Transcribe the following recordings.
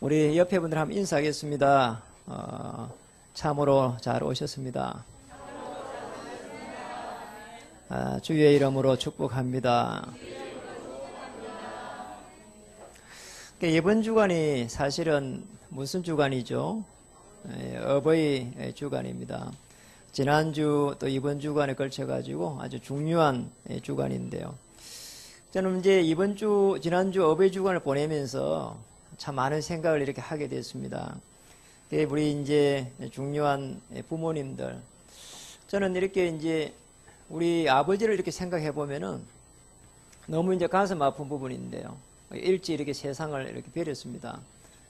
우리 옆에 분들 한번 인사하겠습니다. 참으로 잘 오셨습니다. 주의 이름으로 축복합니다. 이번 주간이 사실은 무슨 주간이죠? 어버이 주간입니다. 지난주 또 이번 주간에 걸쳐가지고 아주 중요한 주간인데요. 저는 이제 지난주 어버이 주간을 보내면서 참 많은 생각을 이렇게 하게 됐습니다. 우리 이제 중요한 부모님들, 저는 이렇게 이제 우리 아버지를 이렇게 생각해 보면은 너무 이제 가슴 아픈 부분인데요. 일찍 이렇게 세상을 이렇게 버렸습니다.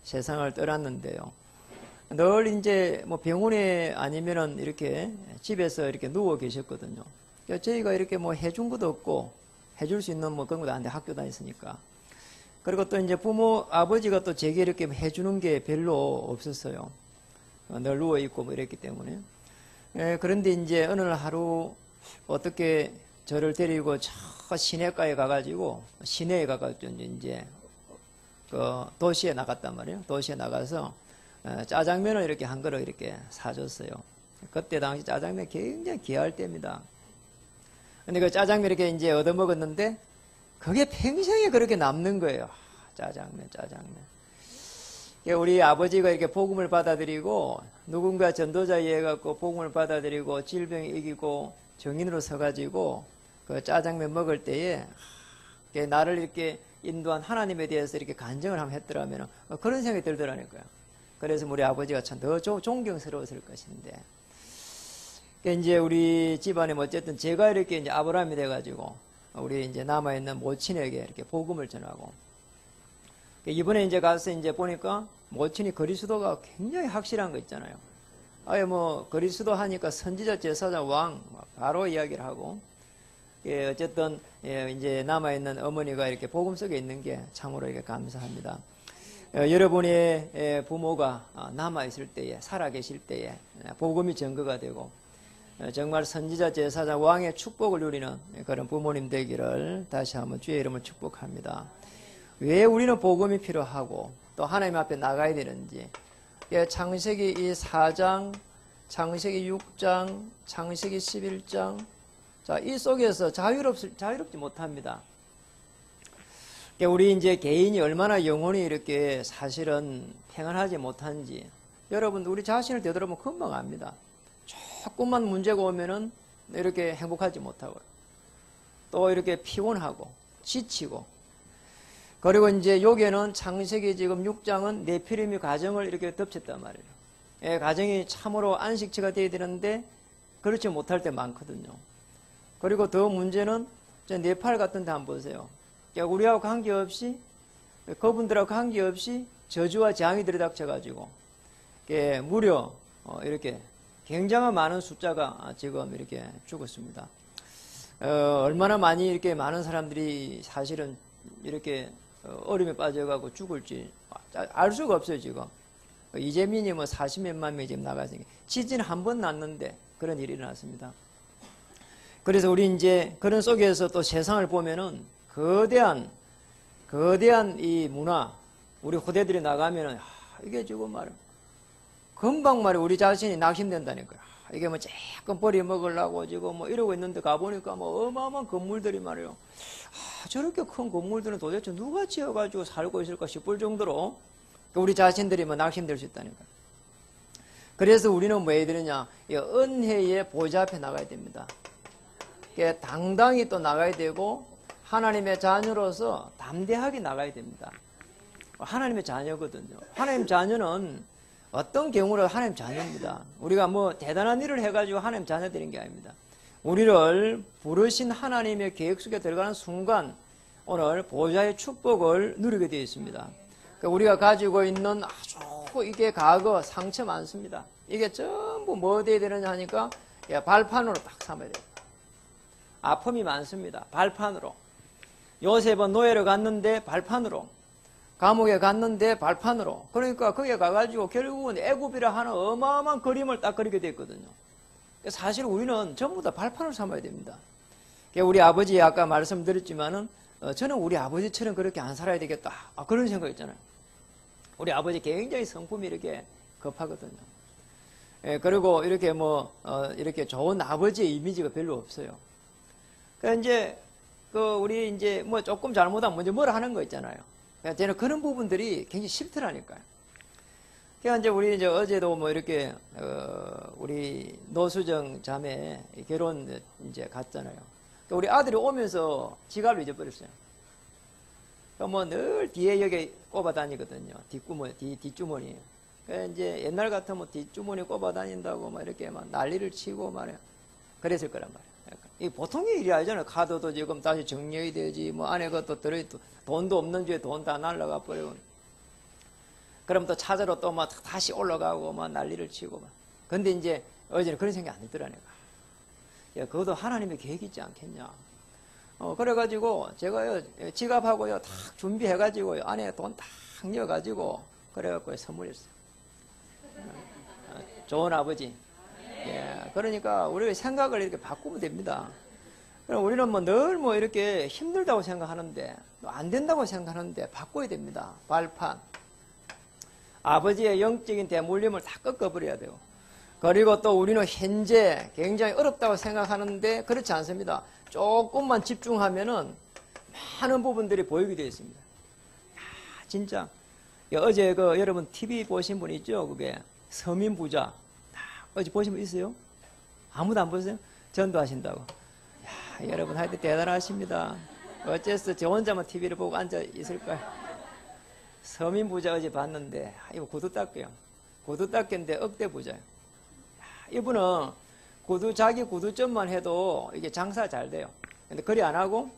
세상을 떠났는데요. 늘 이제 뭐 병원에 아니면은 이렇게 집에서 이렇게 누워 계셨거든요. 그러니까 저희가 이렇게 뭐 해준 것도 없고 해줄 수 있는 뭐 그런 것도 안 돼, 학교 다녔으니까. 그리고 또 이제 아버지가 또 제게 이렇게 해주는 게 별로 없었어요. 늘 누워있고 뭐 이랬기 때문에. 그런데 이제 어느 하루 어떻게 저를 데리고 저 시내가에 가가지고, 시내에 가가지고 이제 그 도시에 나갔단 말이에요. 도시에 나가서 짜장면을 이렇게 한 그릇 이렇게 사줬어요. 그때 당시 짜장면 굉장히 귀할 때입니다. 근데 그 짜장면 이렇게 이제 얻어먹었는데 그게 평생에 그렇게 남는 거예요. 짜장면. 우리 아버지가 이렇게 복음을 받아들이고 누군가 전도자 이해해갖고 복음을 받아들이고 질병이 이기고 정인으로 서가지고 그 짜장면 먹을 때에 나를 이렇게 인도한 하나님에 대해서 이렇게 간증을 한번 했더라면 그런 생각이 들더라니까요. 그래서 우리 아버지가 참 더 존경스러웠을 것인데. 이제 우리 집안에 어쨌든 제가 이렇게 이제 아브라함이 돼가지고 우리 이제 남아있는 모친에게 이렇게 복음을 전하고, 이번에 이제 가서 이제 보니까 모친이 그리스도가 굉장히 확실한 거 있잖아요. 아예 뭐 그리스도 하니까 선지자, 제사장, 왕 바로 이야기를 하고, 어쨌든 이제 남아있는 어머니가 이렇게 복음 속에 있는 게 참으로 이렇게 감사합니다. 여러분의 부모가 남아있을 때에, 살아계실 때에 복음이 증거가 되고 정말 선지자, 제사장, 왕의 축복을 누리는 그런 부모님 되기를 다시 한번 주의 이름을 축복합니다. 왜 우리는 복음이 필요하고 또 하나님 앞에 나가야 되는지, 창세기 4장, 창세기 6장, 창세기 11장, 자, 이 속에서 자유롭지 못합니다. 우리 이제 개인이 얼마나 영혼이 이렇게 사실은 평안하지 못한지, 여러분 우리 자신을 되돌아보면 금방 압니다. 조금만 문제가 오면은 이렇게 행복하지 못하고, 또 이렇게 피곤하고 지치고, 그리고 이제 여기에는 창세기 지금 6장은 네피림이 가정을 이렇게 덮쳤단 말이에요. 가정이 참으로 안식처가 되어야 되는데 그렇지 못할 때 많거든요. 그리고 더 문제는 네팔 같은 데 한번 보세요. 우리하고 관계없이, 그분들하고 관계없이 저주와 재앙이 들이닥쳐가지고 무려 이렇게 굉장히 많은 숫자가 지금 이렇게 죽었습니다. 얼마나 많이 이렇게 많은 사람들이 사실은 이렇게 어려움에 빠져가고 죽을지 알 수가 없어요, 지금. 이재민이 뭐 40몇만 명이 지금 나가서 지진 한 번 났는데 그런 일이 일어났습니다. 그래서 우리 이제 그런 속에서 또 세상을 보면은 거대한 이 문화, 우리 후대들이 나가면은 이게 지금 금방 우리 자신이 낙심된다니까요. 이게 뭐 조금 버리 먹으려고 지금 뭐 이러고 있는데 가보니까 뭐 어마어마한 건물들이 말이에요. 저렇게 큰 건물들은 도대체 누가 지어가지고 살고 있을까 싶을 정도로 우리 자신들이 뭐 낙심될 수 있다니까요. 그래서 우리는 뭐 해야 되느냐, 은혜의 보좌 앞에 나가야 됩니다. 당당히 또 나가야 되고 하나님의 자녀로서 담대하게 나가야 됩니다. 하나님의 자녀거든요. 하나님 자녀는 어떤 경우라도 하나님 자녀입니다. 우리가 뭐 대단한 일을 해가지고 하나님 자녀 되는 게 아닙니다. 우리를 부르신 하나님의 계획 속에 들어가는 순간 오늘 보좌의 축복을 누리게 되어 있습니다. 그러니까 우리가 가지고 있는 아주 이게 과거 상처 많습니다. 이게 전부 뭐 돼야 되느냐 하니까 발판으로 딱 삼아야 돼요. 아픔이 많습니다. 발판으로. 요셉은 노예로 갔는데 발판으로, 감옥에 갔는데 발판으로. 그러니까 거기에 가가지고 결국은 애굽이라 하는 어마어마한 그림을 딱 그리게 됐거든요. 사실 우리는 전부 다 발판을 삼아야 됩니다. 우리 아버지 아까 말씀드렸지만은 저는 우리 아버지처럼 그렇게 안 살아야 되겠다, 그런 생각 있잖아요. 우리 아버지 굉장히 성품이 이렇게 급하거든요. 예, 그리고 이렇게 이렇게 좋은 아버지의 이미지가 별로 없어요. 그러니까 이제, 우리 이제 조금 잘못하면 먼저 뭐라 하는 거 있잖아요. 그러니까 저는 그런 부분들이 굉장히 싫더라니까요. 그러니까 이제 우리 이제 어제도 이렇게, 우리 노수정 자매 결혼 이제 갔잖아요. 그러니까 우리 아들이 오면서 지갑을 잊어버렸어요. 그러니까 늘 뒤에 여기 꼽아 다니거든요. 뒷주머니. 그러니까 이제 옛날 같으면 뒷주머니 꼽아 다닌다고 이렇게 난리를 치고 말이야. 그랬을 거란 말이야. 그러니까 이 보통의 일이 아니잖아요. 카드도 지금 다시 정리해야 되지. 안에 그것도 들어있고 돈도 없는 주에 돈 다 날라가 버리고. 그럼 또 찾으러 또 다시 올라가고 난리를 치고 근데 이제 어제는 그런 생각이 안 들더라니까. 야, 그것도 하나님의 계획이 있지 않겠냐. 그래가지고 제가요, 지갑하고요, 딱 준비해가지고요, 안에 돈 딱 넣어가지고, 그래갖고 선물했어요. 좋은 아버지. 예, 그러니까 우리가 생각을 이렇게 바꾸면 됩니다. 그럼 우리는 늘 이렇게 힘들다고 생각하는데, 안 된다고 생각하는데, 바꿔야 됩니다. 발판. 아버지의 영적인 대물림을 다 꺾어버려야 돼요. 그리고 또 우리는 현재 굉장히 어렵다고 생각하는데 그렇지 않습니다. 조금만 집중하면은 많은 부분들이 보이게 되어 있습니다. 야, 진짜. 어제 여러분 TV 보신 분 있죠? 그게 서민부자. 어제 보신 분 있어요? 아무도 안 보세요? 전도하신다고. 야, 여러분 하여튼 대단하십니다. 어째서 저 혼자만 TV를 보고 앉아 있을까요? 서민부자 어제 봤는데, 이거 구두 닦여요. 구두 닦였는데 억대 부자예요. 이분은 자기 구두점만 해도 이게 장사 잘 돼요. 근데 그리 안 하고,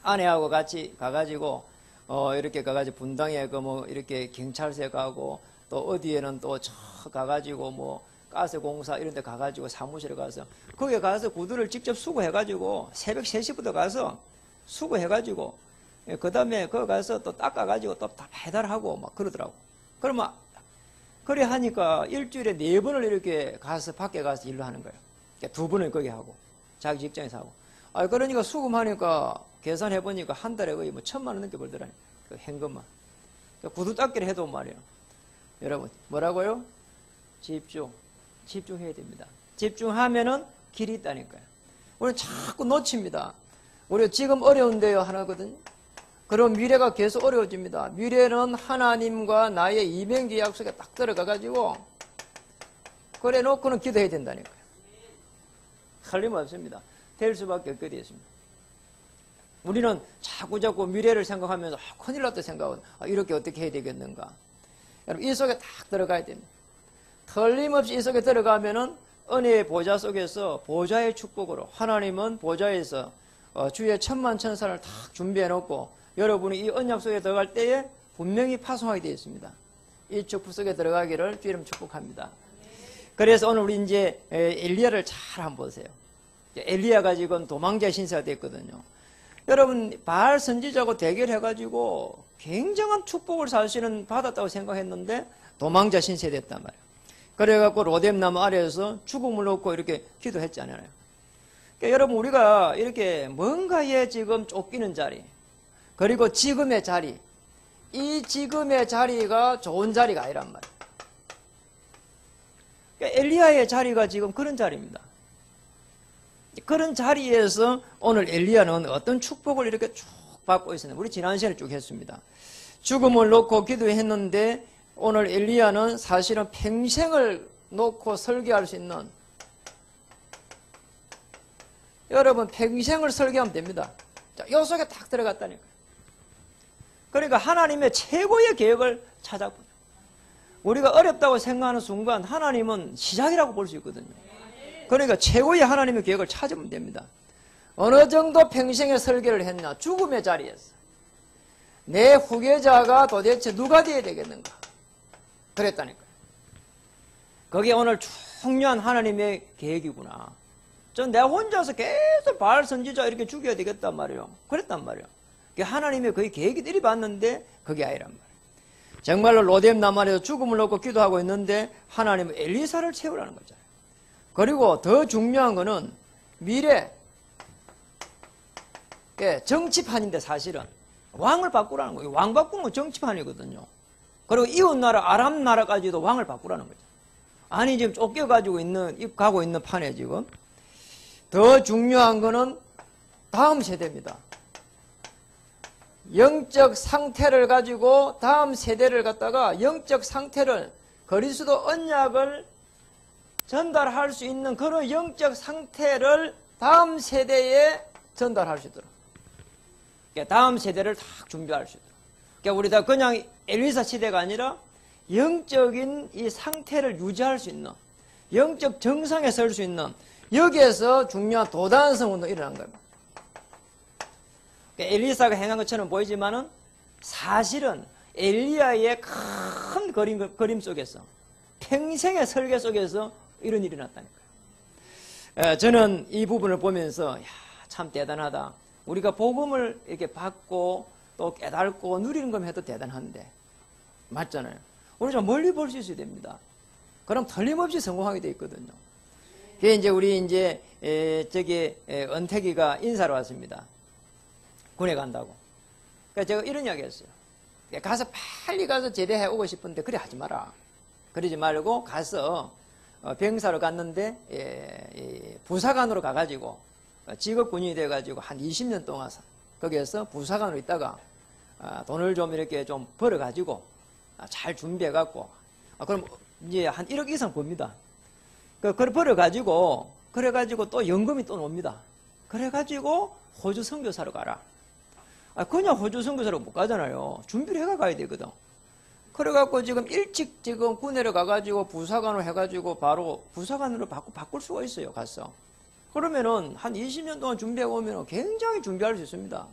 아내하고 같이 가가지고, 이렇게 가가지고 분당에 이렇게 경찰서에 가고, 또 어디에는 또 가가지고 가스공사 이런 데 가가지고 사무실에 가서, 거기에 가서 구두를 직접 수거해가지고, 새벽 3시부터 가서 수거해가지고, 그 다음에 거기 가서 또 닦아가지고 또 다 배달하고 그러더라고. 그러면, 그래 하니까 일주일에 4번을 이렇게 가서 밖에 가서 일로 하는 거예요. 그러니까 2번을 거기 하고, 자기 직장에서 하고. 그러니까 수금하니까 계산해보니까 한 달에 거의 1,000만 원 넘게 벌더라니. 그 현금만. 그러니까 구두 닦기를 해도 말이에요. 여러분, 뭐라고요? 집중해야 됩니다. 집중하면은 길이 있다니까요. 우리는 자꾸 놓칩니다. 우리가 지금 어려운데요, 하나거든요. 그럼 미래가 계속 어려워집니다. 미래는 하나님과 나의 이명기 약속에 딱 들어가가지고, 그래 놓고는 기도해야 된다니까요. 틀림없습니다. 될 수밖에 없게 되어 있습니다. 우리는 자꾸 미래를 생각하면서, 큰일 났다 생각은, 이렇게 어떻게 해야 되겠는가. 여러분, 이 속에 딱 들어가야 됩니다. 틀림없이 이 속에 들어가면은, 은혜의 보좌 속에서 보좌의 축복으로, 하나님은 보좌에서 주의 천만천사를 딱 준비해 놓고, 여러분이 이 언약 속에 들어갈 때에 분명히 파송하게 되어 있습니다. 이 축복 속에 들어가기를 주님 축복합니다. 그래서 오늘 우리 이제 엘리야를 잘 한번 보세요. 엘리야가 지금 도망자 신세가 됐거든요. 여러분, 바알 선지자하고 대결해가지고 굉장한 축복을 사실은 받았다고 생각했는데 도망자 신세 됐단 말이에요. 그래갖고 로뎀나무 아래에서 죽음을 놓고 이렇게 기도했잖아요. 그러니까 여러분, 우리가 이렇게 뭔가에 지금 쫓기는 자리, 그리고 지금의 자리, 이 지금의 자리가 좋은 자리가 아니란 말이에요. 그러니까 엘리야의 자리가 지금 그런 자리입니다. 그런 자리에서 오늘 엘리야는 어떤 축복을 이렇게 쭉 받고 있었는데, 우리 지난 시간에 쭉 했습니다. 죽음을 놓고 기도했는데 오늘 엘리야는 사실은 평생을 놓고 설계할 수 있는, 여러분 평생을 설계하면 됩니다. 자, 요 속에 딱 들어갔다니까. 그러니까 하나님의 최고의 계획을 찾아보죠. 우리가 어렵다고 생각하는 순간 하나님은 시작이라고 볼 수 있거든요. 그러니까 최고의 하나님의 계획을 찾으면 됩니다. 어느 정도 평생의 설계를 했냐? 죽음의 자리에서 내 후계자가 도대체 누가 되어야 되겠는가? 그랬다니까요. 그게 오늘 중요한 하나님의 계획이구나. 내가 혼자서 계속 바알 선지자 이렇게 죽여야 되겠단 말이에요. 그랬단 말이에요. 하나님의 거의 계획이 들이봤는데 그게 아니란 말이에요. 정말로 로뎀나무 아래에서 죽음을 놓고 기도하고 있는데 하나님은 엘리사를 채우라는 거잖아요. 그리고 더 중요한 거는 미래, 정치판인데 사실은 왕을 바꾸라는 거예요. 왕 바꾸는 건 정치판이거든요. 그리고 이웃나라 아람 나라까지도 왕을 바꾸라는 거죠. 아니 지금 쫓겨가지고 가고 있는 판에 지금 더 중요한 거는 다음 세대입니다. 영적 상태를 가지고 다음 세대를 갖다가 영적 상태를 그리스도 언약을 전달할 수 있는 그런 영적 상태를 다음 세대에 전달할 수 있도록 다음 세대를 딱 준비할 수 있도록 그러니까 우리 다 그냥 엘리사 시대가 아니라 영적인 이 상태를 유지할 수 있는 영적 정상에 설 수 있는 여기에서 중요한 도단성 운동이 일어난 거예요. 그러니까 엘리사가 행한 것처럼 보이지만은 사실은 엘리야의 큰 그림 속에서 평생의 설계 속에서 이런 일이 났다니까요. 저는 이 부분을 보면서 참 대단하다. 우리가 복음을 이렇게 받고 또 깨닫고 누리는 것만 해도 대단한데 맞잖아요. 우리 좀 멀리 볼 수 있어야 됩니다. 그럼 틀림없이 성공하게 돼 있거든요. 그게 이제 우리 이제 은택이가 인사로 왔습니다. 군에 간다고. 그러니까 제가 이런 이야기 했어요. 가서 빨리 가서 제대해 오고 싶은데 그래 하지 마라. 그러지 말고 가서 병사로 갔는데 부사관으로 가가지고 직업 군인이 돼가지고 한 20년 동안 거기에서 부사관으로 있다가 돈을 좀 이렇게 좀 벌어가지고 잘 준비해갖고 그럼 이제 한 1억 이상 법니다. 그걸 벌어가지고 그래가지고 또 연금이 또 옵니다. 그래가지고 호주 선교사로 가라. 그냥 호주 선교사로 못 가잖아요. 준비를 해가 가야 되거든. 그래갖고 지금 일찍 지금 군에를 가가지고 부사관으로 해가지고 바로 부사관으로 바꿀 수가 있어요. 가서. 그러면은 한 20년 동안 준비해 오면 굉장히 준비할 수 있습니다.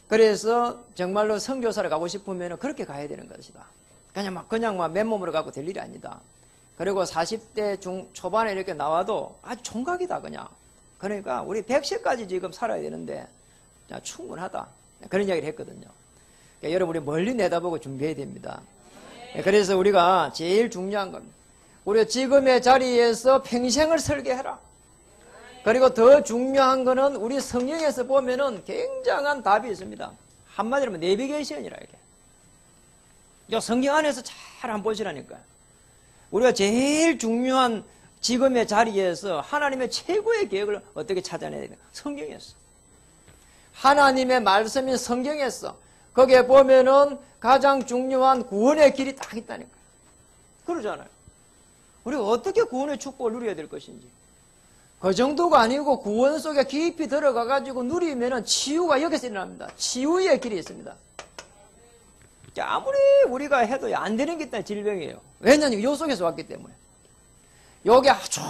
그래서 정말로 선교사를 가고 싶으면 그렇게 가야 되는 것이다. 그냥 막 맨몸으로 가고 될 일이 아니다. 그리고 40대 초반에 이렇게 나와도 아주 총각이다, 그냥. 그러니까 우리 100세까지 지금 살아야 되는데 충분하다. 그런 이야기를 했거든요. 그러니까 여러분, 우리 멀리 내다보고 준비해야 됩니다. 그래서 우리가 제일 중요한 겁니다. 우리가 지금의 자리에서 평생을 설계해라. 그리고 더 중요한 거는 우리 성경에서 보면은 굉장한 답이 있습니다. 한마디로 하면 내비게이션이라 이게. 이 성경 안에서 잘 한번 보시라니까요. 우리가 제일 중요한 지금의 자리에서 하나님의 최고의 계획을 어떻게 찾아내야 되나? 성경에서. 하나님의 말씀인 성경에서 거기에 보면은 가장 중요한 구원의 길이 딱 있다니까요. 그러잖아요. 우리가 어떻게 구원의 축복을 누려야 될 것인지. 그 정도가 아니고 구원 속에 깊이 들어가가지고 누리면은 치유가 여기서 일어납니다. 치유의 길이 있습니다. 아무리 우리가 해도 안 되는 게 있다는 질병이에요. 왜냐하면 요 속에서 왔기 때문에. 여기 아주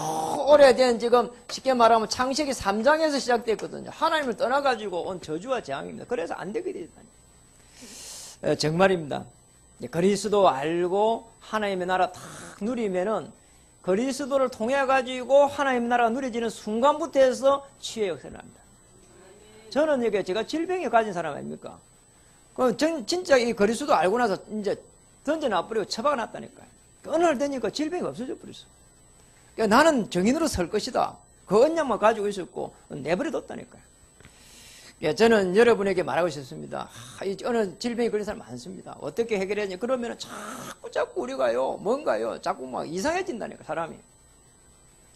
오래된 지금 쉽게 말하면 창세기 3장에서 시작됐거든요. 하나님을 떠나가지고 온 저주와 재앙입니다. 그래서 안 되게 되다니. 정말입니다. 그리스도 알고 하나님의 나라 탁 누리면은 그리스도를 통해 가지고 하나님의 나라가 누려지는 순간부터 해서 치유의 역사를 합니다. 저는 이게 제가 질병에 가진 사람 아닙니까? 그럼 진짜 이 그리스도 알고 나서 이제 던져놔버리고 처박아놨다니까요. 어느 날 되니까 질병이 없어져 버렸어. 그러니까 나는 정인으로 설 것이다. 그 언약만 가지고 있었고 내버려뒀다니까요. 그러니까 저는 여러분에게 말하고 싶습니다. 어느 질병이 걸린 사람 많습니다. 어떻게 해결해야지? 그러면 자꾸 우리가요, 뭔가요? 자꾸 막 이상해진다니까, 사람이.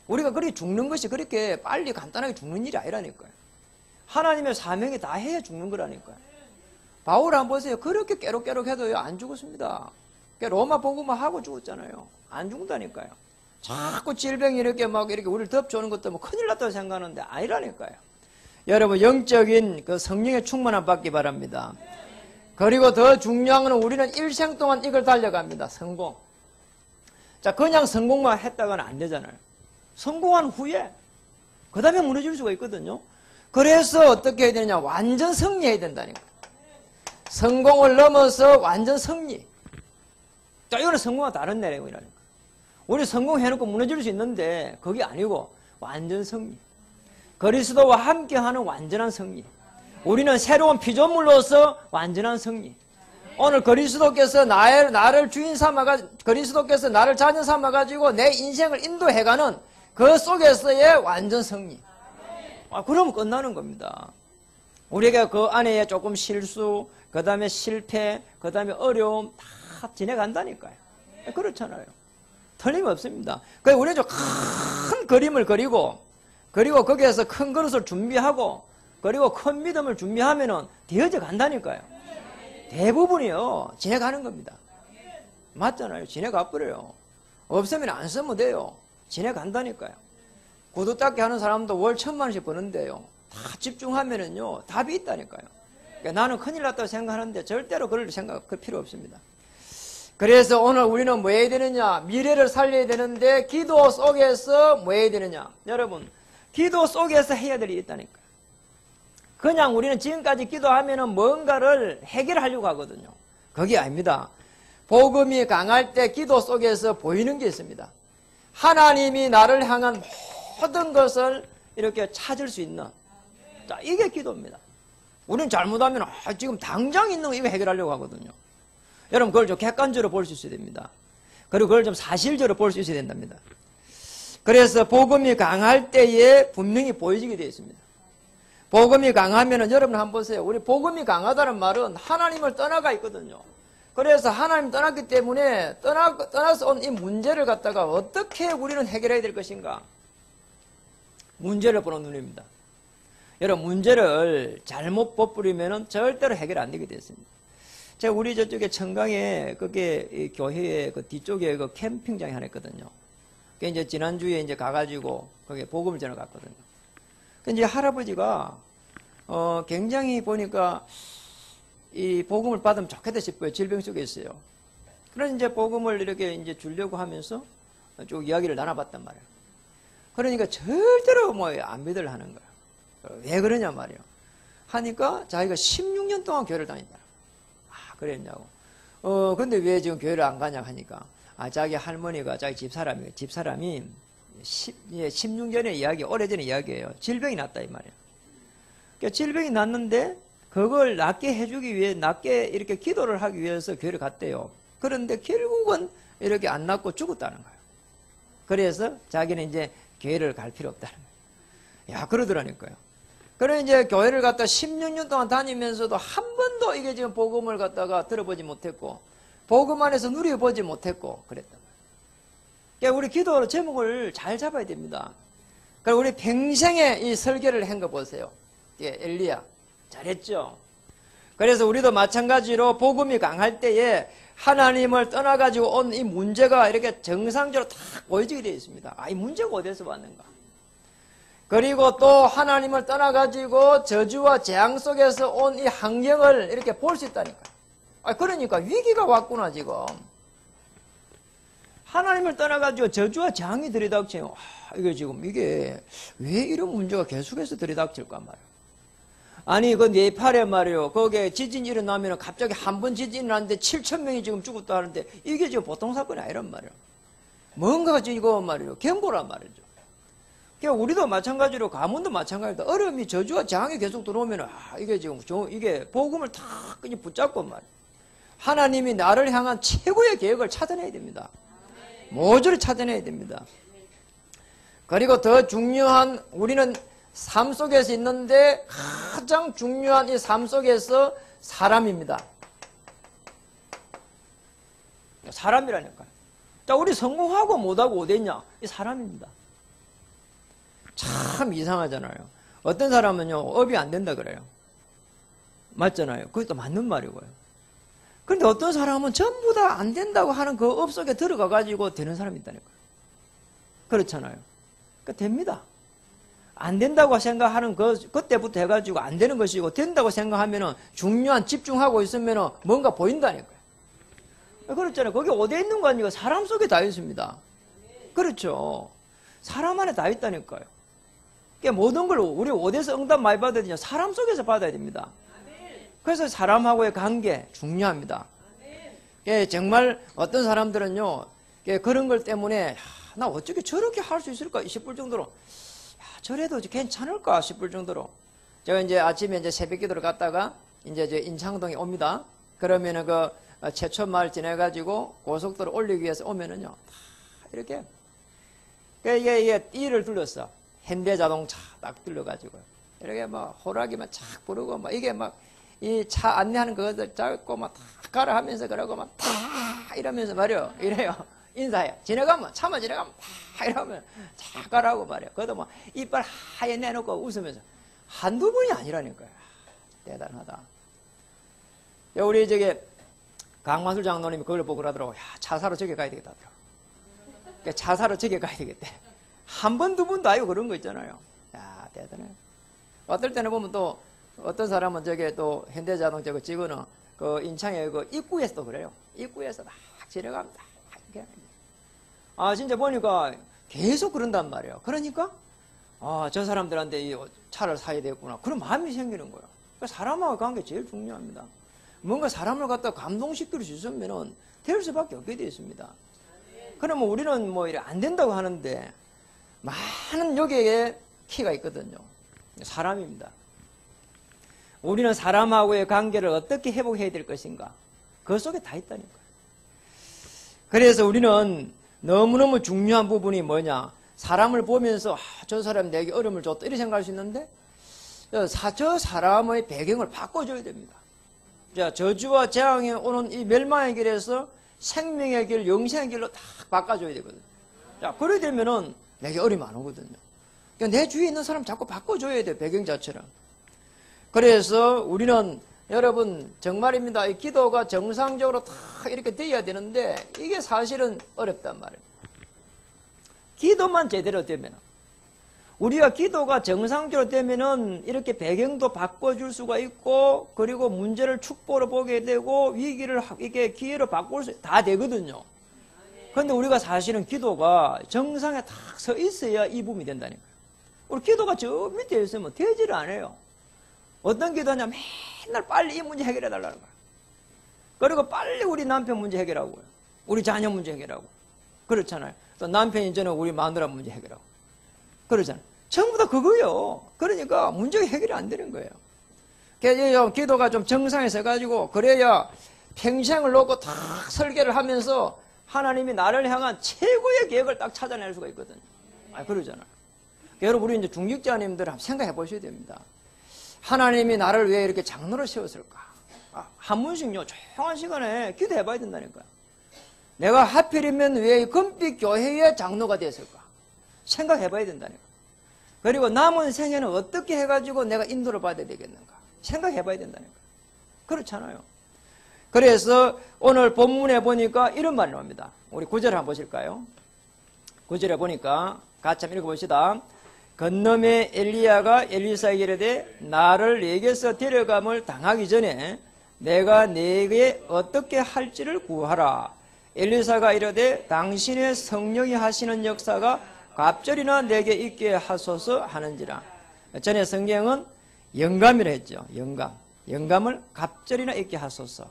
우리가 그렇게 죽는 것이 그렇게 빨리 간단하게 죽는 일이 아니라니까요. 하나님의 사명이 다 해야 죽는 거라니까요. 바울 한번 보세요. 그렇게 깨록깨록 해도요, 안 죽었습니다. 그러니까 로마 복음만 하고 죽었잖아요. 안 죽는다니까요. 자꾸 질병이 이렇게 우리를 덮쳐오는 것도 뭐 큰일 났다고 생각하는데 아니라니까요. 여러분, 영적인 그 성령의 충만함 받기 바랍니다. 그리고 더 중요한 건 우리는 일생 동안 이걸 달려갑니다. 성공. 자, 그냥 성공만 했다가는 안 되잖아요. 성공한 후에 그 다음에 무너질 수가 있거든요. 그래서 어떻게 해야 되느냐? 완전 승리해야 된다니까. 성공을 넘어서 완전 승리. 자, 이거는 성공과 다른 내용이라니까. 우리 성공해놓고 무너질 수 있는데 그게 아니고 완전 승리. 그리스도와 함께하는 완전한 승리. 우리는 새로운 피조물로서 완전한 승리. 오늘 그리스도께서 나를 주인 그리스도께서 나를 자녀 삼아가지고 내 인생을 인도해가는 그 속에서의 완전 승리. 그러면 끝나는 겁니다. 우리가 그 안에 조금 실수, 그 다음에 실패, 그 다음에 어려움 다 다 지내간다니까요. 그렇잖아요. 틀림없습니다. 그래서 우리는 좀 큰 그림을 그리고 거기에서 큰 그릇을 준비하고 그리고 큰 믿음을 준비하면은 되어져 간다니까요. 대부분이요 지내가는 겁니다. 맞잖아요. 지내가 버려요. 없으면 안 쓰면 돼요. 지내간다니까요. 구두 닦기 하는 사람도 월 1,000만 원씩 버는데요. 다 집중하면은요 답이 있다니까요. 그러니까 나는 큰일 났다고 생각하는데 절대로 그럴 생각할 필요 없습니다. 그래서 오늘 우리는 뭐 해야 되느냐? 미래를 살려야 되는데 기도 속에서 뭐 해야 되느냐? 여러분, 기도 속에서 해야 될 일이 있다니까요. 그냥 우리는 지금까지 기도하면은 뭔가를 해결하려고 하거든요. 그게 아닙니다. 복음이 강할 때 기도 속에서 보이는 게 있습니다. 하나님이 나를 향한 모든 것을 이렇게 찾을 수 있는, 자, 이게 기도입니다. 우리는 잘못하면 지금 당장 있는 거 이거 해결하려고 하거든요. 여러분 그걸 좀 객관적으로 볼 수 있어야 됩니다. 그리고 그걸 좀 사실적으로 볼 수 있어야 된답니다. 그래서 복음이 강할 때에 분명히 보여지게 되어 있습니다. 복음이 강하면은 여러분 한번 보세요. 우리 복음이 강하다는 말은 하나님을 떠나가 있거든요. 그래서 하나님 떠났기 때문에 떠나서 온 이 문제를 갖다가 어떻게 우리는 해결해야 될 것인가? 문제를 보는 눈입니다. 여러분 문제를 잘못 버뿌리면은 절대로 해결 안 되게 됐습니다. 제가 우리 저쪽에 청강에 그게 이 교회의 그 뒤쪽에 그 캠핑장이 하나 있거든요. 그 이제 지난주에 이제 가가지고 거기에 복음을 전해 갔거든요. 그 이제 할아버지가 굉장히 보니까 이 복음을 받으면 좋겠다 싶어요. 질병 속에 있어요. 그래서 이제 복음을 이렇게 이제 주려고 하면서 쭉 이야기를 나눠봤단 말이에요. 그러니까 절대로 뭐 안 믿으려 하는 거예요. 왜 그러냐 말이에요. 하니까 자기가 16년 동안 교회를 다닌다. 아, 그랬냐고. 근데 왜 지금 교회를 안 가냐 하니까, 자기 할머니가 자기 집사람이 16년의 이야기, 오래전의 이야기예요. 질병이 났다 이 말이에요. 그러니까 질병이 났는데 그걸 낫게 해주기 위해, 낫게 이렇게 기도를 하기 위해서 교회를 갔대요. 그런데 결국은 이렇게 안 낫고 죽었다는 거예요. 그래서 자기는 이제 교회를 갈 필요 없다는 거예요. 야, 그러더라니까요. 그래 이제 교회를 갖다 16년 동안 다니면서도 한 번도 이게 지금 복음을 갖다가 들어보지 못했고, 복음 안에서 누려보지 못했고, 그랬단 말이에요. 그러니까 우리 기도 제목을 잘 잡아야 됩니다. 그리고 우리 평생에 이 설계를 한 거 보세요. 예, 엘리야. 잘했죠? 그래서 우리도 마찬가지로 복음이 강할 때에 하나님을 떠나가지고 온 이 문제가 이렇게 정상적으로 딱 보여지게 되어 있습니다. 이 문제가 어디서 왔는가? 그리고 또 하나님을 떠나가지고 저주와 재앙 속에서 온 이 환경을 이렇게 볼 수 있다니까요. 그러니까 위기가 왔구나, 지금. 하나님을 떠나가지고 저주와 재앙이 들이닥쳐요. 이게 왜 이런 문제가 계속해서 들이닥칠까 말이에요. 아니, 그 네팔에 말이에요. 거기에 지진이 일어나면 갑자기 한 번 지진이 일어났는데 7,000명이 지금 죽었다 하는데 이게 지금 보통 사건이 아니란 말이에요. 뭔가 지금 이거 말이에요. 경고란 말이죠. 그러니까 우리도 마찬가지로 가문도 마찬가지다. 어려움이 저주와 재앙이 계속 들어오면 이게 지금 이게 복음을 다 그냥 붙잡고 말이에요. 하나님이 나를 향한 최고의 계획을 찾아내야 됩니다. 모조리 찾아내야 됩니다. 그리고 더 중요한 우리는 삶 속에서 있는데 가장 중요한 이 삶 속에서 사람입니다. 사람이라니까요. 자, 우리 성공하고 못하고 어딨냐? 이 사람입니다. 참 이상하잖아요. 어떤 사람은요, 업이 안 된다 그래요. 맞잖아요. 그게 또 맞는 말이고요. 그런데 어떤 사람은 전부 다 안 된다고 하는 그 업 속에 들어가가지고 되는 사람이 있다니까요. 그렇잖아요. 그러니까 됩니다. 안 된다고 생각하는 그때부터 해가지고 안 되는 것이고, 된다고 생각하면은 중요한 집중하고 있으면은 뭔가 보인다니까요. 그렇잖아요. 거기 어디에 있는 거 아니고 사람 속에 다 있습니다. 그렇죠. 사람 안에 다 있다니까요. 그러니까 모든 걸 우리 어디서 응답 많이 받아야 되냐? 사람 속에서 받아야 됩니다. 그래서 사람하고의 관계 중요합니다. 정말 어떤 사람들은요, 그런 걸 때문에 나 어떻게 저렇게 할 수 있을까 싶을 정도로, 저래도 괜찮을까 싶을 정도로. 제가 이제 아침에 이제 새벽 기도를 갔다가 이제 저 인창동에 옵니다. 그러면은 그 최초마을 지내가지고 고속도로 올리기 위해서 오면은요, 이렇게 이게 띠를 둘렀어. 현대자동차 딱 둘러가지고 이렇게 막 호락이만 착 부르고 막 이게 막 이 차 안내하는 것들 잡고 막 다 가라 하면서 그러고 막 다 이러면서 말이요. 이래요. 인사해요. 지나가면, 차마 지나가면 이러면 자 가라고 말이요. 그것도 뭐 이빨 하얘 내놓고 웃으면서 한두 번이 아니라니까요. 대단하다. 우리 저기 강만술 장로님이 그걸 보고 그러더라고. 야, 차 사러 저기 가야 되겠다 하더라고. 그러니까 차 사러 저기 가야 되겠대. 한 번, 두 번도 아니고 그런 거 있잖아요. 야, 대단해. 어떨 때는 보면 또 어떤 사람은 저게 또 현대자동차 그 찍어는 그 인창에 그 입구에서 또 그래요. 입구에서 막 지나갑니다. 진짜 보니까 계속 그런단 말이에요. 그러니까 저 사람들한테 이 차를 사야 되겠구나. 그런 마음이 생기는 거예요. 그러니까 사람하고 관계 제일 중요합니다. 뭔가 사람을 갖다 감동시킬 수 있으면은 될 수밖에 없게 되어 있습니다. 그러면 우리는 뭐 이래 안 된다고 하는데 많은 여기에 키가 있거든요. 사람입니다. 우리는 사람하고의 관계를 어떻게 회복해야 될 것인가? 그 속에 다 있다니까요. 그래서 우리는 너무너무 중요한 부분이 뭐냐? 사람을 보면서 저 사람 내게 어려움을 줬다 이렇게 생각할 수 있는데 저 사람의 배경을 바꿔줘야 됩니다. 자, 저주와 재앙이 오는 이 멸망의 길에서 생명의 길, 영생의 길로 딱 바꿔줘야 되거든요. 자, 그래 되면은 내게 어려움이 안 오거든요. 그러니까 내 주위에 있는 사람 자꾸 바꿔줘야 돼요. 배경 자체를. 그래서 우리는 여러분 정말입니다. 이 기도가 정상적으로 다 이렇게 돼야 되는데 이게 사실은 어렵단 말이에요. 기도만 제대로 되면 우리가 기도가 정상적으로 되면은 이렇게 배경도 바꿔줄 수가 있고 그리고 문제를 축복으로 보게 되고 위기를 이렇게 기회로 바꿀 수 다 되거든요. 그런데 우리가 사실은 기도가 정상에 딱 서 있어야 이 부분이 된다니까요. 우리 기도가 저 밑에 있으면 되지를 않아요. 어떤 기도냐 맨날 빨리 이 문제 해결해 달라는 거야. 그리고 빨리 우리 남편 문제 해결하고요. 우리 자녀 문제 해결하고. 그렇잖아요. 또 남편이 저는 우리 마누라 문제 해결하고. 그러잖아요. 전부 다 그거예요. 그러니까 문제가 해결이 안 되는 거예요. 그래서 기도가 좀 정상에 서가지고 그래야 평생을 놓고 다 설계를 하면서 하나님이 나를 향한 최고의 계획을 딱 찾아낼 수가 있거든요. 그러잖아요. 여러분 우리 이제 중직자님들 한번 생각해 보셔야 됩니다. 하나님이 나를 왜 이렇게 장로를 세웠을까? 한 번씩요 조용한 시간에 기도해 봐야 된다니까요. 내가 하필이면 왜 금빛 교회의 장로가 됐을까? 생각해 봐야 된다니까요. 그리고 남은 생애는 어떻게 해가지고 내가 인도를 받아야 되겠는가? 생각해 봐야 된다니까요. 그렇잖아요. 그래서 오늘 본문에 보니까 이런 말이 나옵니다. 우리 9절 한번 보실까요? 9절에 보니까 같이 한번 읽어봅시다. 건너에 엘리야가 엘리사에게 이르되 나를 네게서 데려감을 당하기 전에 내가 네게 어떻게 할지를 구하라. 엘리사가 이르되 당신의 성령이 하시는 역사가 갑절이나 내게 있게 하소서 하는지라. 전에 성경은 영감이라 했죠. 영감을 갑절이나 있게 하소서.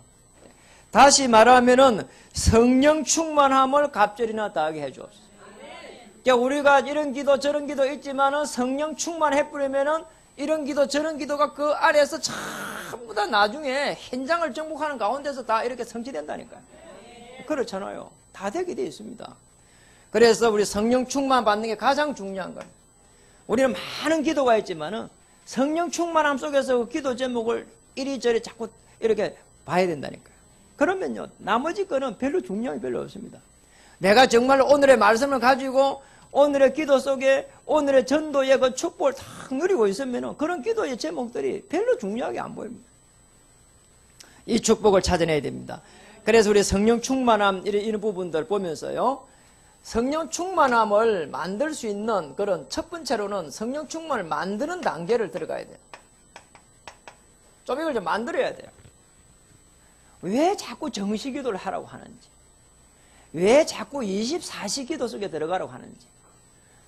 다시 말하면은 성령 충만함을 갑절이나 다하게 해주옵소서. 그러니까 우리가 이런 기도 저런 기도 있지만은 성령 충만해버리면은 이런 기도 저런 기도가 그 아래에서 전부 다 나중에 현장을 정복하는 가운데서 다 이렇게 성취된다니까요. 그렇잖아요. 다 되게 되어 있습니다. 그래서 우리 성령 충만 받는 게 가장 중요한 거예요. 우리는 많은 기도가 있지만은 성령 충만함 속에서 그 기도 제목을 이리저리 자꾸 이렇게 봐야 된다니까요. 그러면요 나머지 거는 별로 중요한 게 별로 없습니다. 내가 정말 오늘의 말씀을 가지고 오늘의 기도 속에 오늘의 전도의 그 축복을 탁 누리고 있으면 그런 기도의 제목들이 별로 중요하게 안 보입니다. 이 축복을 찾아내야 됩니다. 그래서 우리 성령 충만함 이런 부분들 보면서요. 성령 충만함을 만들 수 있는 그런 첫 번째로는 성령 충만을 만드는 단계를 들어가야 돼요. 좀 이걸 좀 만들어야 돼요. 왜 자꾸 정시 기도를 하라고 하는지, 왜 자꾸 24시 기도 속에 들어가라고 하는지,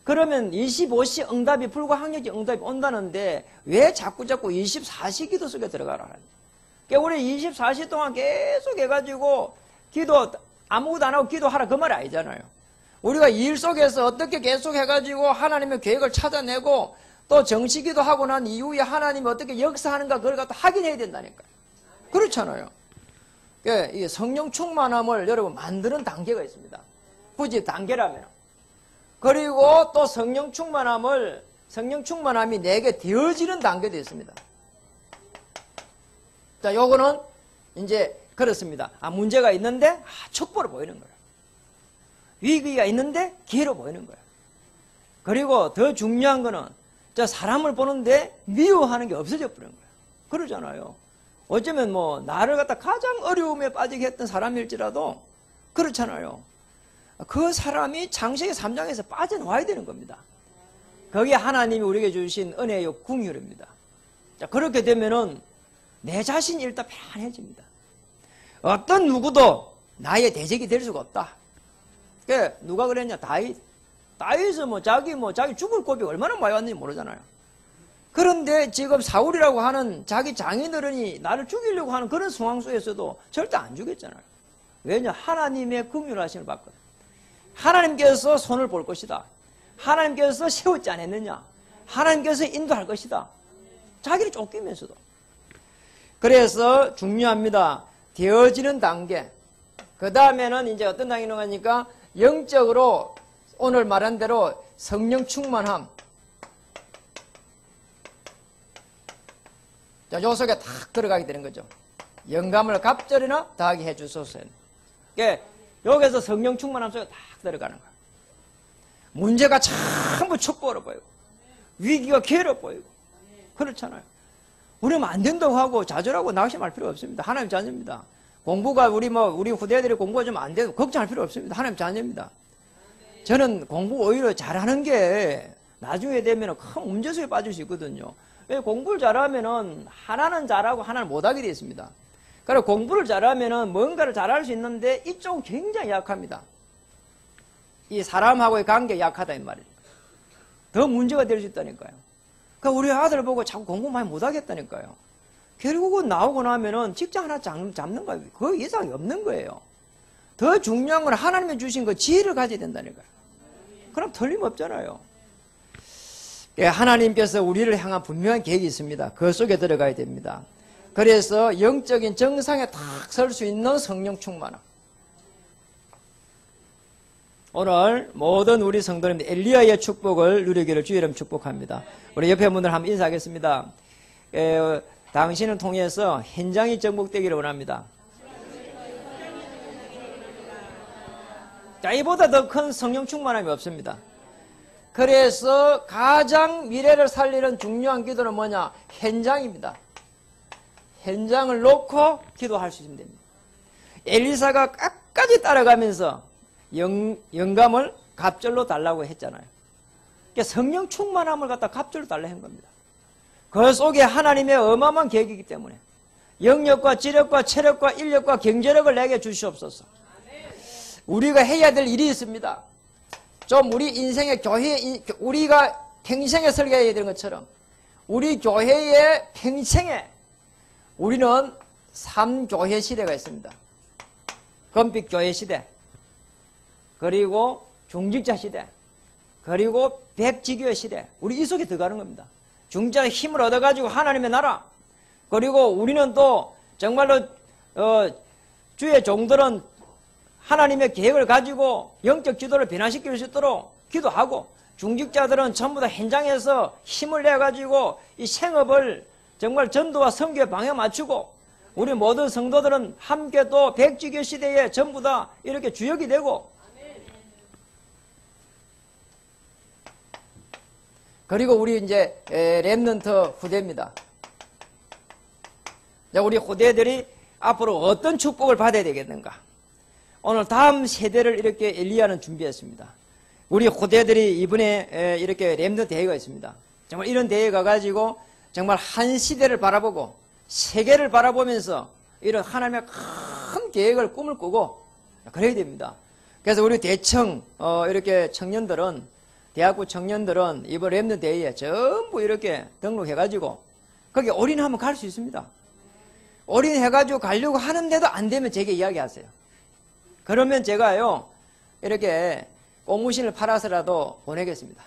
그러면 25시 응답이 불가항력적 응답이 온다는데 왜 자꾸 24시 기도 속에 들어가라고 하는지. 그러니까 우리 24시 동안 계속 해가지고 기도 아무것도 안 하고 기도하라 그 말이 아니잖아요. 우리가 일 속에서 어떻게 계속 해가지고 하나님의 계획을 찾아내고 또 정시기도 하고 난 이후에 하나님이 어떻게 역사하는가 그걸 갖다 확인해야 된다니까요. 그렇잖아요. 이 성령 충만함을 여러분 만드는 단계가 있습니다. 굳이 단계라면. 그리고 또 성령 충만함이 내게 되어지는 단계도 있습니다. 자, 요거는 이제 그렇습니다. 문제가 있는데 촉보로 보이는 거예요. 위기가 있는데 기회로 보이는 거예요. 그리고 더 중요한 거는 저 사람을 보는데 미워하는 게 없어져 버린 거예요. 그러잖아요. 어쩌면 뭐 나를 갖다 가장 어려움에 빠지게 했던 사람일지라도 그렇잖아요. 그 사람이 창세기 3장에서 빠져나와야 되는 겁니다. 그게 하나님이 우리에게 주신 은혜의 궁율입니다. 자, 그렇게 되면은 내 자신이 일단 편안해집니다. 어떤 누구도 나의 대적이 될 수가 없다. 누가 그랬냐? 다윗은 자기 죽을 고비 얼마나 많이 왔는지 모르잖아요. 그런데 지금 사울이라고 하는 자기 장인어른이 나를 죽이려고 하는 그런 상황 속에서도 절대 안 죽였잖아요. 왜냐? 하나님의 긍휼하심을 받거든. 하나님께서 손을 볼 것이다. 하나님께서 세웠지 않았느냐? 하나님께서 인도할 것이다. 자기를 쫓기면서도. 그래서 중요합니다. 되어지는 단계. 그 다음에는 이제 어떤 단계로 가니까 영적으로 오늘 말한 대로 성령 충만함. 자, 요 속에 탁 들어가게 되는 거죠. 영감을 갑절이나 더하게 해주소서. 그러니까 여기서 성령 충만함 속에 탁 들어가는 거예요. 문제가 전부 촉보로 보이고 위기가 기회로 보이고 그렇잖아요. 우리는 안 된다고 하고 좌절하고 낙심할 필요 없습니다. 하나님 자녀입니다. 공부가 우리 후대들이 공부가 좀 안 돼도 걱정할 필요 없습니다. 하나님 자녀입니다. 저는 공부 오히려 잘하는 게 나중에 되면 큰 문제 속에 빠질 수 있거든요. 왜 공부를 잘하면은 하나는 잘하고 하나는 못하게 되어 있습니다. 그래서 공부를 잘하면은 뭔가를 잘할 수 있는데 이쪽은 굉장히 약합니다. 이 사람하고의 관계가 약하다 이 말이에요. 더 문제가 될 수 있다니까요. 그러니까 우리 아들 보고 자꾸 공부 많이 못하겠다니까요. 결국은 나오고 나면은 직장 하나 잡는 거예요. 그 이상이 없는 거예요. 더 중요한 건 하나님이 주신 그 지혜를 가져야 된다니까요. 그럼 틀림없잖아요. 하나님께서 우리를 향한 분명한 계획이 있습니다. 그 속에 들어가야 됩니다. 그래서 영적인 정상에 탁 설 수 있는 성령 충만함. 오늘 모든 우리 성도님들 엘리야의 축복을 누리기를 주의 이름 축복합니다. 우리 옆에 분들 한번 인사하겠습니다. 당신을 통해서 현장이 정복되기를 원합니다. 자, 이보다 더 큰 성령 충만함이 없습니다. 그래서 가장 미래를 살리는 중요한 기도는 뭐냐? 현장입니다. 현장을 놓고 기도할 수 있으면 됩니다. 엘리사가 끝까지 따라가면서 영감을 갑절로 달라고 했잖아요. 그러니까 성령 충만함을 갖다 갑절로 달라 한 겁니다. 그 속에 하나님의 어마어마한 계획이기 때문에 영력과 지력과 체력과 인력과 경제력을 내게 주시옵소서. 우리가 해야 될 일이 있습니다. 좀 우리 인생의 우리가 평생에 설계해야 되는 것처럼 우리 교회의 평생에 우리는 3교회 시대가 있습니다. 금빛교회 시대, 그리고 중직자 시대, 그리고 백지교회 시대. 우리 이 속에 들어가는 겁니다. 중직자의 힘을 얻어가지고 하나님의 나라, 그리고 우리는 또 정말로 주의 종들은 하나님의 계획을 가지고 영적 지도를 변화시킬 수 있도록 기도하고, 중직자들은 전부 다 현장에서 힘을 내가지고 이 생업을 정말 전도와 선교에 방향 맞추고, 우리 모든 성도들은 함께 또 백지교 시대에 전부 다 이렇게 주역이 되고, 그리고 우리 이제 렘넌트 후대입니다. 우리 후대들이 앞으로 어떤 축복을 받아야 되겠는가? 오늘 다음 세대를 이렇게 엘리야는 준비했습니다. 우리 후대들이 이번에 이렇게 렘넌트 대회가 있습니다. 정말 이런 대회에 가가지고 정말 한 시대를 바라보고 세계를 바라보면서 이런 하나님의 큰 계획을 꿈을 꾸고 그래야 됩니다. 그래서 우리 대청 이렇게 청년들은, 대학부 청년들은 이번 렘넌트 대회에 전부 이렇게 등록해가지고 거기 올인하면 갈 수 있습니다. 올인해가지고 가려고 하는데도 안 되면 제게 이야기하세요. 그러면 제가요 이렇게 고무신을 팔아서라도 보내겠습니다.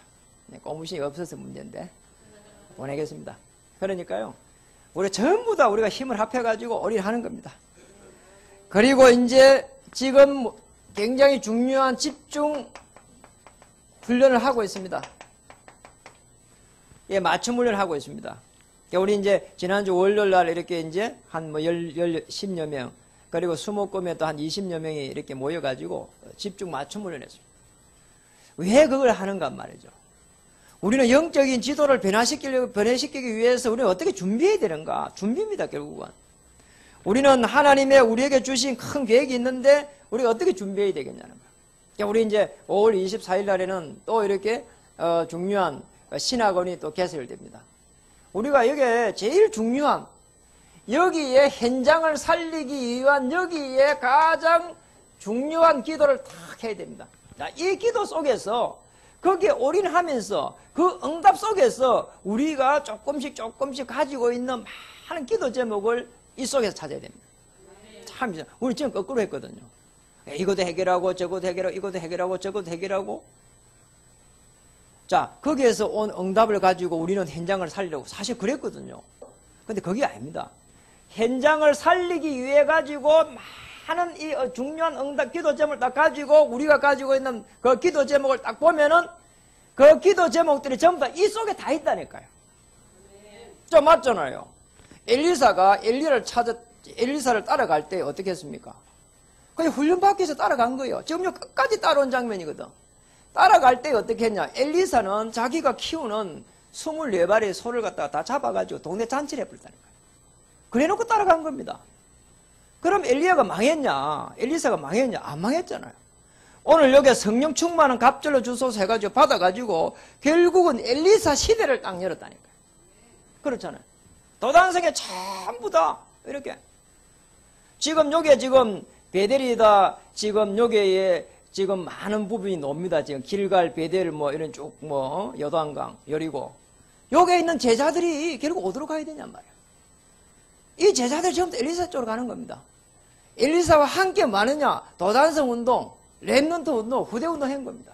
고무신이 없어서 문제인데 보내겠습니다. 그러니까요 우리 전부 다 우리가 힘을 합해가지고 올인하는 겁니다. 그리고 이제 지금 굉장히 중요한 집중 훈련을 하고 있습니다. 예, 맞춤 훈련을 하고 있습니다. 우리 이제 지난주 월요일 날 이렇게 이제 한 10여 명 그리고 수목금에 또 한 20여 명이 이렇게 모여가지고 집중 맞춤 훈련했습니다. 왜 그걸 하는가 말이죠. 우리는 영적인 지도를 변화시키기 위해서 우리는 어떻게 준비해야 되는가? 준비입니다, 결국은. 우리는 하나님의 우리에게 주신 큰 계획이 있는데 우리가 어떻게 준비해야 되겠냐는 거예요. 우리 이제 5월 24일 날에는 또 이렇게 중요한 신학원이 또 개설됩니다. 우리가 여기에 제일 중요한 여기에 현장을 살리기 위한 여기에 가장 중요한 기도를 딱 해야 됩니다. 자, 이 기도 속에서 거기에 올인하면서 그 응답 속에서 우리가 조금씩 가지고 있는 많은 기도 제목을 이 속에서 찾아야 됩니다. 참, 우리 지금 거꾸로 했거든요. 이것도 해결하고 저것도 해결하고 이것도 해결하고 저것도 해결하고. 자, 거기에서 온 응답을 가지고 우리는 현장을 살리려고 사실 그랬거든요. 근데 그게 아닙니다. 현장을 살리기 위해 가지고 많은 이 중요한 응답 기도 제목을 딱 가지고 우리가 가지고 있는 그 기도 제목을 딱 보면은 그 기도 제목들이 전부 다 이 속에 다 있다니까요. 좀 맞잖아요. 엘리사가 엘리사를 따라갈 때 어떻게 했습니까? 그냥 훈련 받기 위해서 따라간 거예요. 지금 끝까지 따라온 장면이거든. 따라갈 때 어떻게 했냐? 엘리사는 자기가 키우는 24마리의 소를 갖다가 다 잡아가지고 동네 잔치를 해버렸다니까요. 그래놓고 따라간 겁니다. 그럼 엘리야가 망했냐? 엘리사가 망했냐? 안 망했잖아요. 오늘 여기 성령 충만한 갑절로 주소서 해가지고 받아가지고 결국은 엘리사 시대를 딱 열었다니까요. 그렇잖아요. 도단성에 전부 다 이렇게 지금 요게 지금 베델이다. 지금 요게에 지금 많은 부분이 놉니다. 지금 길갈, 베델 뭐 이런 쭉 뭐 여단강, 여리고 요게 있는 제자들이 결국 어디로 가야 되냔 말이에요. 이 제자들 전부 엘리사 쪽으로 가는 겁니다. 엘리사와 함께 많으냐? 도단성 운동, 렘넌트 운동, 후대 운동 한 겁니다.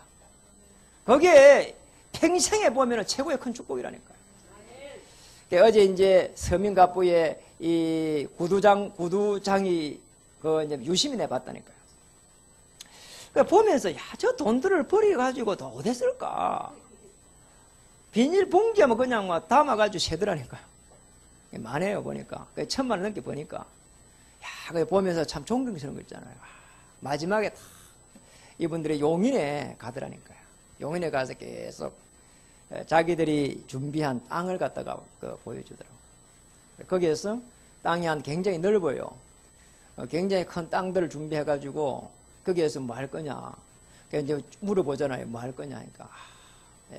거기에 평생에 보면 최고의 큰 축복이라니까요. 어제 이제 서민갑부에 이 구두장이 그 이제 유심히 내봤다니까요. 보면서 야, 저 돈들을 버려가지고 더 어디 쓸까? 비닐봉지에 뭐 그냥 막 담아가지고 세더라니까요. 많아요, 보니까. 1,000만 원 넘게 보니까. 야, 그 보면서 참 존경스러운 거 있잖아요. 마지막에 다 이분들이 용인에 가더라니까요. 용인에 가서 계속 자기들이 준비한 땅을 갖다가 보여주더라고요. 거기에서 땅이 굉장히 넓어요. 굉장히 큰 땅들을 준비해가지고 거기에서 뭐 할 거냐. 그러니까 이제 물어보잖아요. 뭐 할 거냐 하니까.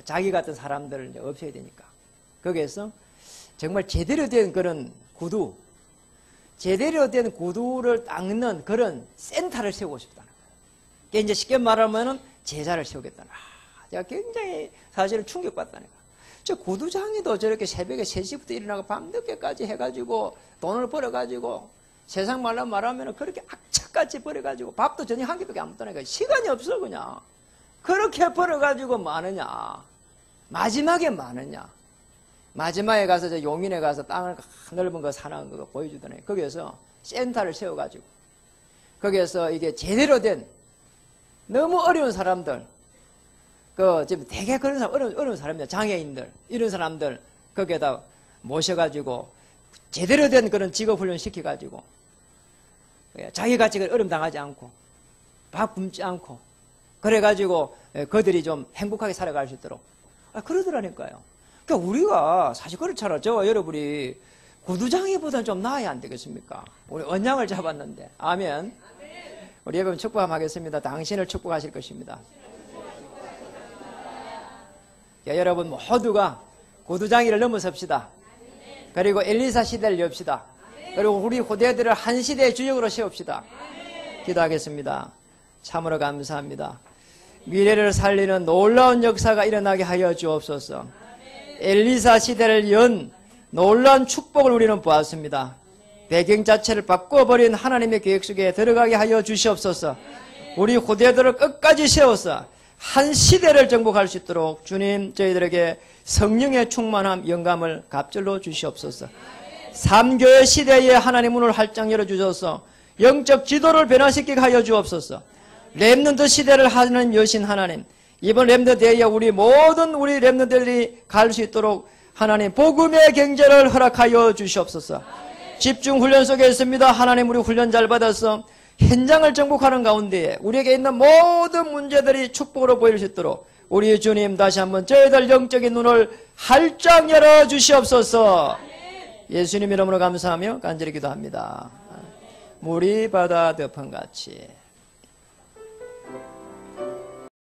자기 같은 사람들을 이제 없애야 되니까. 거기에서 정말 제대로 된 그런 구두, 제대로 된 구두를 닦는 그런 센터를 세우고 싶다는 거예요. 그러니까 이제 쉽게 말하면은 제자를 세우겠다는 거예요. 제가 굉장히 사실은 충격받다니까. 저 구두장이도 저렇게 새벽에 3시부터 일어나고 밤늦게까지 해가지고 돈을 벌어가지고 세상 말로 말하면 그렇게 악착같이 벌어가지고 밥도 저녁 한 끼밖에 안 먹다니까. 시간이 없어 그냥. 그렇게 벌어가지고 많으냐. 마지막에 많으냐. 마지막에 가서 저 용인에 가서 땅을 넓은 거 사는 거 보여주더니 거기에서 센터를 세워가지고 거기에서 이게 제대로 된 너무 어려운 사람들 지금 되게 그런 사람, 어려운 사람입니다. 장애인들, 이런 사람들, 거기에다 모셔가지고, 제대로 된 그런 직업훈련 시켜가지고, 자기같이 어려움 당하지 않고, 밥 굶지 않고, 그래가지고, 그들이 좀 행복하게 살아갈 수 있도록. 그러더라니까요. 그러니까 우리가, 사실 그렇잖아. 저와 여러분이 구두장애보다는 좀 나아야 안 되겠습니까? 우리 언양을 잡았는데. 아멘. 우리 여러분 축복하겠습니다. 당신을 축복하실 것입니다. 여러분 모두가 구두장애를 넘어섭시다. 그리고 엘리사 시대를 엽시다. 그리고 우리 후대들을 한 시대의 주역으로 세웁시다. 기도하겠습니다. 참으로 감사합니다. 미래를 살리는 놀라운 역사가 일어나게 하여 주옵소서. 엘리사 시대를 연 놀라운 축복을 우리는 보았습니다. 배경 자체를 바꿔버린 하나님의 계획 속에 들어가게 하여 주시옵소서. 우리 후대들을 끝까지 세워서 한 시대를 정복할 수 있도록 주님 저희들에게 성령의 충만함 영감을 갑절로 주시옵소서. 3교회 시대에 하나님 문을 활짝 열어주셔서 영적 지도를 변화시키게 하여 주옵소서. 렘넌트 시대를 하는 여신 하나님, 이번 렘넌트 대회에 우리 모든 우리 렘넌트들이 갈 수 있도록 하나님 복음의 경제를 허락하여 주시옵소서. 집중 훈련 속에 있습니다. 하나님 우리 훈련 잘 받아서 현장을 정복하는 가운데에 우리에게 있는 모든 문제들이 축복으로 보일 수 있도록 우리 주님 다시 한번 저희들 영적인 눈을 활짝 열어 주시옵소서. 예수님 이름으로 감사하며 간절히 기도합니다. 물이 바다 덮은 같이